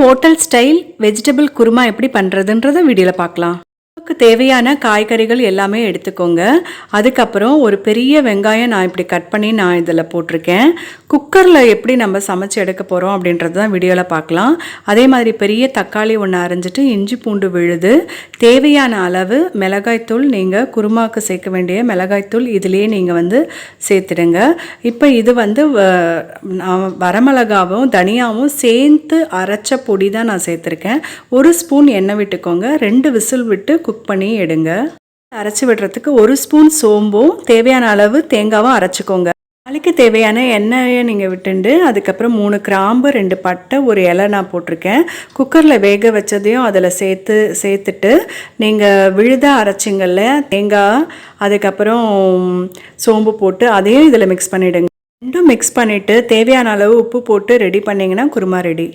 Hotel style vegetable kurma எப்படி பண்ணுறதுன்றத வீடியோவில் பார்க்கலாம். தேவையான காய்கறிகள் எல்லாமே எடுத்துக்கோங்க. அதுக்கப்புறம் ஒரு பெரிய வெங்காயம் நான் இப்படி கட் பண்ணி நான் இதில் போட்டிருக்கேன். குக்கரில் எப்படி நம்ம சமைச்சு எடுக்க போகிறோம் அப்படின்றது தான் வீடியோவில் பார்க்கலாம். அதே மாதிரி பெரிய தக்காளி ஒன்று அரைஞ்சிட்டு இஞ்சி பூண்டு விழுது, தேவையான அளவு மிளகாய்த்தூள், நீங்கள் குருமாவுக்கு சேர்க்க வேண்டிய மிளகாய்த்தூள் இதிலே நீங்கள் சேர்த்துடுங்க. இப்போ இது வரமிளகாவும் தனியாவும் சேர்த்து அரைச்ச பொடி தான் நான் சேர்த்துருக்கேன். 1 ஸ்பூன் எண்ணெய் விட்டுக்கோங்க. 2 விசில் விட்டு குக் பண்ணி எடுங்க. அரைச்சி விடுறதுக்கு 1 ஸ்பூன் சோம்பும் தேவையான அளவு தேங்காவும் அரைச்சிக்கோங்க. நாளைக்கு தேவையான எண்ணெயை நீங்கள் விட்டுண்டு அதுக்கப்புறம் 3 கிராம்பு, 2 பட்டை, 1 இலை நான் போட்டிருக்கேன். குக்கரில் வேக வச்சதையும் அதில் சேர்த்துட்டு நீங்கள் விழுத அரைச்சிங்கல்ல தேங்காய், அதுக்கப்புறம் சோம்பு போட்டு அதையும் இதில் மிக்ஸ் பண்ணிவிடுங்க. ரெண்டும் மிக்ஸ் பண்ணிவிட்டு தேவையான அளவு உப்பு போட்டு ரெடி பண்ணிங்கன்னா குருமா ரெடி.